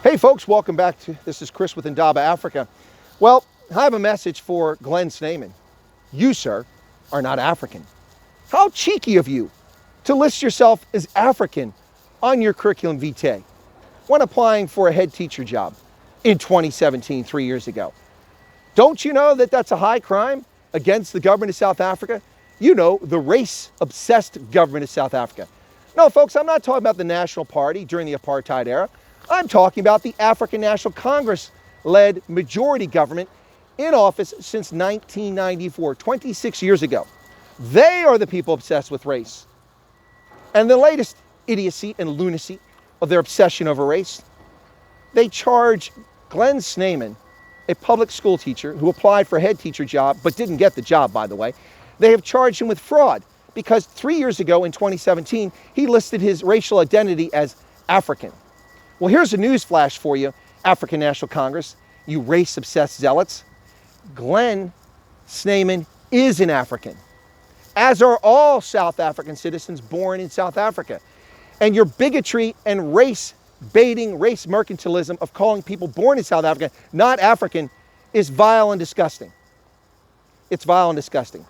Hey folks, welcome back to, this is Chris with Indaba Africa. Well, I have a message for Glenn Sneeman. You, sir, are not African. How cheeky of you to list yourself as African on your curriculum vitae when applying for a head teacher job in 2017, 3 years ago. Don't you know that that's a high crime against the government of South Africa? You know, the race-obsessed government of South Africa. No, folks, I'm not talking about the National Party during the Apartheid era. I'm talking about the African National Congress-led majority government in office since 1994, 26 years ago. They are the people obsessed with race. And the latest idiocy and lunacy of their obsession over race, they charge Glenn Sneeman, a public school teacher who applied for a head teacher job but didn't get the job, by the way. They have charged him with fraud because 3 years ago in 2017, he listed his racial identity as African. Well, here's a news flash for you, African National Congress, you race-obsessed zealots. Glenn Sneeman is an African, as are all South African citizens born in South Africa. And your bigotry and race-baiting, race mercantilism of calling people born in South Africa not African is vile and disgusting. It's vile and disgusting.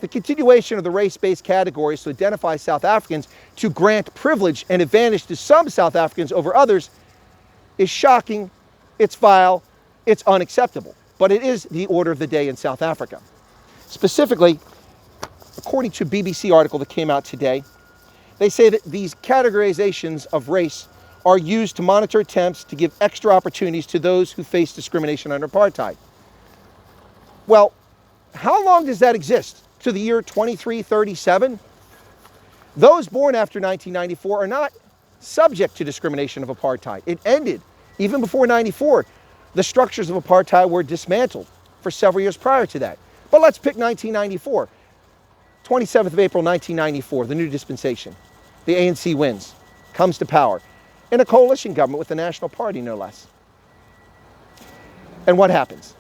The continuation of the race-based categories to identify South Africans to grant privilege and advantage to some South Africans over others is shocking, it's vile, it's unacceptable. But it is the order of the day in South Africa. Specifically, according to a BBC article that came out today, they say that these categorizations of race are used to monitor attempts to give extra opportunities to those who face discrimination under apartheid. Well, how long does that exist? To the year 2337? Those born after 1994 are not subject to discrimination of apartheid. It ended even before 94. The structures of apartheid were dismantled for several years prior to that. But let's pick 1994. 27th of April 1994, the new dispensation. The ANC wins, comes to power in a coalition government with the National Party, no less. And what happens?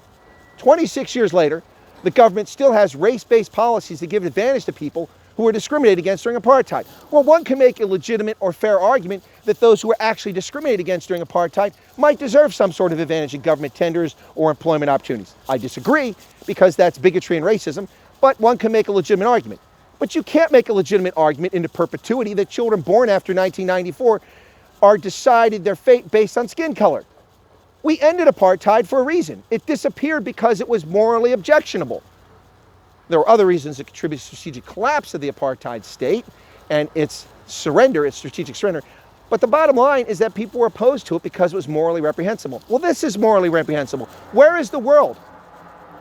26 years later, the government still has race-based policies that give advantage to people who were discriminated against during apartheid. Well, one can make a legitimate or fair argument that those who were actually discriminated against during apartheid might deserve some sort of advantage in government tenders or employment opportunities. I disagree because that's bigotry and racism, but one can make a legitimate argument. But you can't make a legitimate argument into perpetuity that children born after 1994 are decided their fate based on skin color. We ended apartheid for a reason. It disappeared because it was morally objectionable. There were other reasons that contributed to the strategic collapse of the apartheid state and its surrender, its strategic surrender. But the bottom line is that people were opposed to it because it was morally reprehensible. Well, this is morally reprehensible. Where is the world?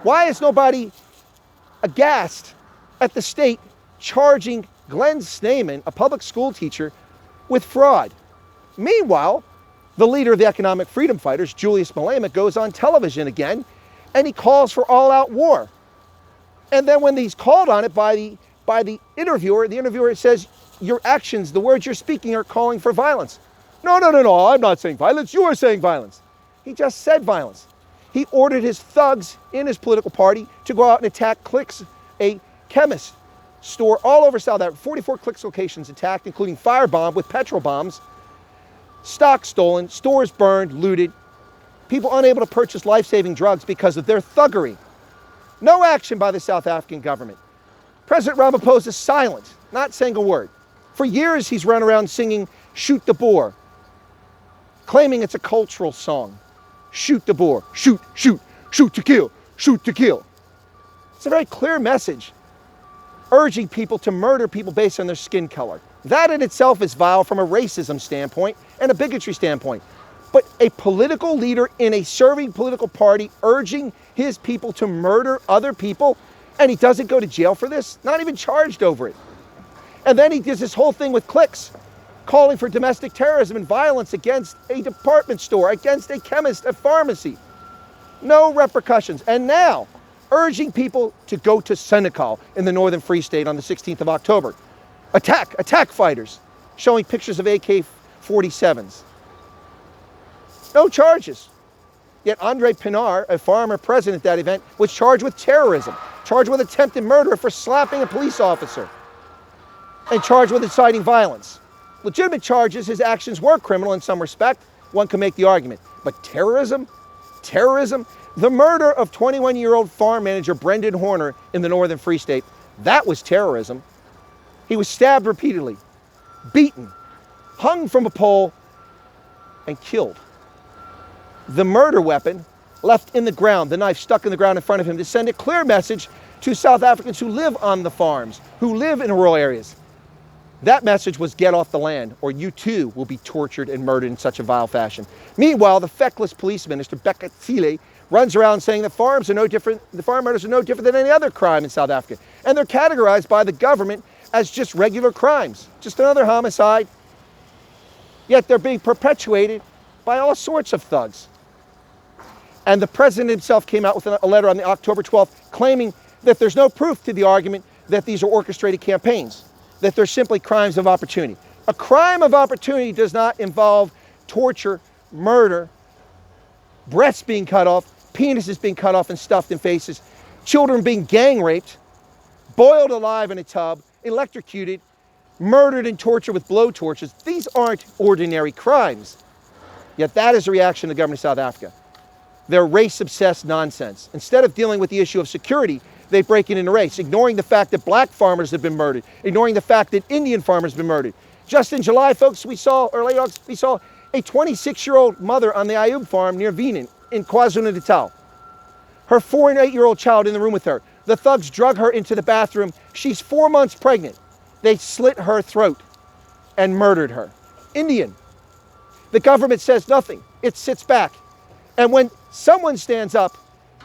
Why is nobody aghast at the state charging Glenn Sneeman, a public school teacher, with fraud? Meanwhile, the leader of the economic freedom fighters, Julius Malema, goes on television again and he calls for all-out war. And then when he's called on it by the interviewer says, your actions, the words you're speaking are calling for violence. No, I'm not saying violence, you are saying violence. He just said violence. He ordered his thugs in his political party to go out and attack Clicks, a chemist store all over South Africa. 44 Clicks locations attacked, including firebombed with petrol bombs, stock stolen, stores burned, looted, people unable to purchase life-saving drugs because of their thuggery. No action by the South African government. President Ramaphosa is silent, not saying a word. For years, he's run around singing Shoot the Boer, claiming it's a cultural song. Shoot the Boer, shoot, shoot, shoot to kill, shoot to kill. It's a very clear message, urging people to murder people based on their skin color. That in itself is vile from a racism standpoint and a bigotry standpoint. But a political leader in a serving political party urging his people to murder other people, and he doesn't go to jail for this, not even charged over it. And then he does this whole thing with Clicks, calling for domestic terrorism and violence against a department store, against a chemist, a pharmacy. No repercussions. And now, urging people to go to Senegal in the Northern Free State on the 16th of October. Attack fighters, showing pictures of AK-47s. No charges. Yet Andre Pinar, a farmer present at that event, was charged with terrorism, charged with attempted murder for slapping a police officer, and charged with inciting violence. Legitimate charges, his actions were criminal in some respect, one can make the argument. But terrorism? Terrorism? The murder of 21-year-old farm manager Brendan Horner in the Northern Free State, that was terrorism. He was stabbed repeatedly, beaten, hung from a pole, and killed. The murder weapon left in the ground, the knife stuck in the ground in front of him, to send a clear message to South Africans who live on the farms, who live in rural areas. That message was, get off the land, or you too will be tortured and murdered in such a vile fashion. Meanwhile, the feckless police minister, Becca Thiele, runs around saying that farm murders are no different than any other crime in South Africa. And they're categorized by the government as just regular crimes, just another homicide. Yet they're being perpetuated by all sorts of thugs. And the president himself came out with a letter on the October 12th claiming that there's no proof to the argument that these are orchestrated campaigns, that they're simply crimes of opportunity. A crime of opportunity does not involve torture, murder, breasts being cut off, penises being cut off and stuffed in faces, children being gang raped, boiled alive in a tub, electrocuted, murdered and tortured with blow torches. These aren't ordinary crimes. Yet that is the reaction of the government of South Africa. Their race-obsessed nonsense. Instead of dealing with the issue of security, they break it into race, ignoring the fact that black farmers have been murdered, ignoring the fact that Indian farmers have been murdered. Just in July, folks, late August, we saw a 26-year-old mother on the Ayub farm near Wenen in KwaZulu-Natal. Her 4 and 8-year-old child in the room with her. The thugs drug her into the bathroom. She's 4 months pregnant. They slit her throat and murdered her. Indian. The government says nothing. It sits back. And when someone stands up,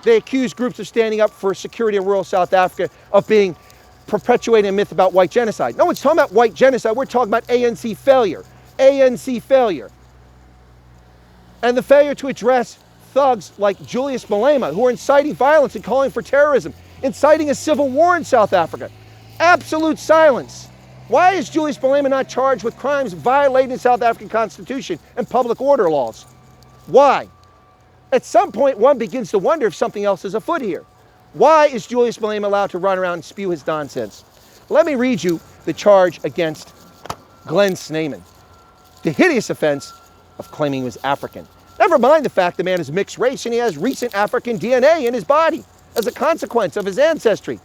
they accuse groups of standing up for security in rural South Africa of being perpetuating a myth about white genocide. No one's talking about white genocide. We're talking about ANC failure. ANC failure. And the failure to address thugs like Julius Malema, who are inciting violence and calling for terrorism, inciting a civil war in South Africa. Absolute silence. Why is Julius Malema not charged with crimes violating the South African Constitution and public order laws? Why? At some point, one begins to wonder if something else is afoot here. Why is Julius Malema allowed to run around and spew his nonsense? Let me read you the charge against Glenn Sneeman. The hideous offense of claiming he was African. Never mind the fact the man is mixed race and he has recent African DNA in his body as a consequence of his ancestry.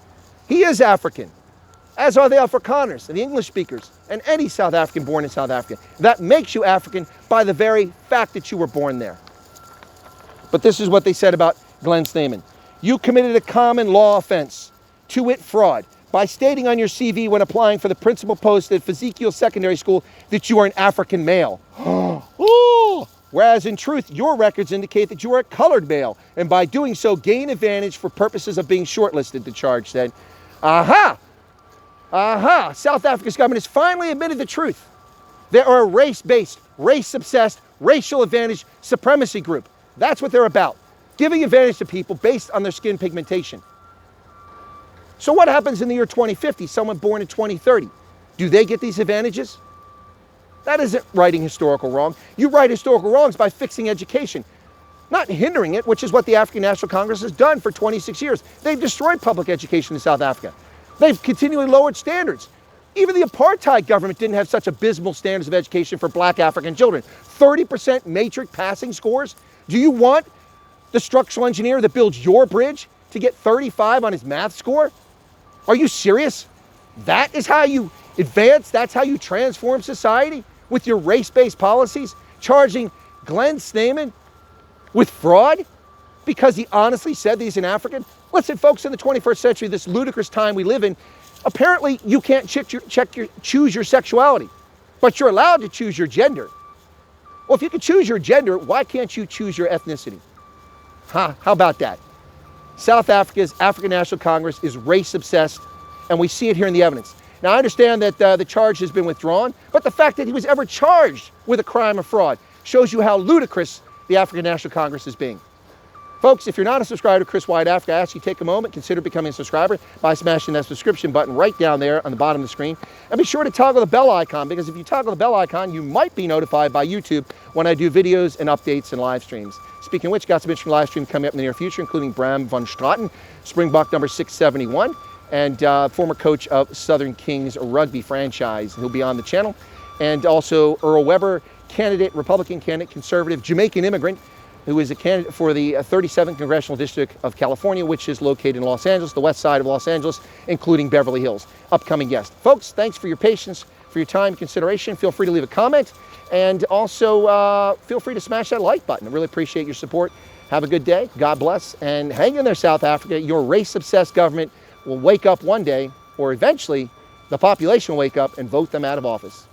He is African, as are the Afrikaners and the English speakers and any South African born in South Africa. That makes you African by the very fact that you were born there. But this is what they said about Glenn Sneeman. You committed a common law offense, to wit fraud, by stating on your CV when applying for the principal post at Ezekiel Secondary School that you are an African male. Whereas in truth, your records indicate that you are a colored male, and by doing so, gain advantage for purposes of being shortlisted, the charge said. Aha! Aha! South Africa's government has finally admitted the truth. They are a race-based, race-obsessed, racial advantage supremacy group. That's what they're about. Giving advantage to people based on their skin pigmentation. So what happens in the year 2050, someone born in 2030? Do they get these advantages? That isn't righting historical wrong. You right historical wrongs by fixing education, not hindering it, which is what the African National Congress has done for 26 years. They've destroyed public education in South Africa. They've continually lowered standards. Even the apartheid government didn't have such abysmal standards of education for black African children. 30% matric passing scores? Do you want the structural engineer that builds your bridge to get 35 on his math score? Are you serious? That is how you advance? That's how you transform society? With your race-based policies? Charging Glenn Sneeman with fraud because he honestly said that he's an African? Listen, folks, in the 21st century, this ludicrous time we live in, apparently you can't choose your sexuality, but you're allowed to choose your gender. Well, if you can choose your gender, why can't you choose your ethnicity? How about that? South Africa's African National Congress is race-obsessed, and we see it here in the evidence. Now, I understand that the charge has been withdrawn, but the fact that he was ever charged with a crime of fraud shows you how ludicrous the African National Congress is being. Folks, if you're not a subscriber to Chris White Africa, I ask you to take a moment, consider becoming a subscriber by smashing that subscription button right down there on the bottom of the screen. And be sure to toggle the bell icon, because if you toggle the bell icon, you might be notified by YouTube when I do videos and updates and live streams. Speaking of which, got some interesting live streams coming up in the near future, including Bram van Straten, Springbok number 671, and former coach of Southern Kings rugby franchise. He'll be on the channel. And also Earl Weber candidate, Republican candidate, conservative, Jamaican immigrant, who is a candidate for the 37th Congressional District of California, which is located in Los Angeles, the west side of Los Angeles, including Beverly Hills. Upcoming guest. Folks, thanks for your patience, for your time and consideration. Feel free to leave a comment, and also feel free to smash that like button. I really appreciate your support. Have a good day. God bless. And hang in there, South Africa. Your race-obsessed government will wake up one day, or eventually the population will wake up and vote them out of office.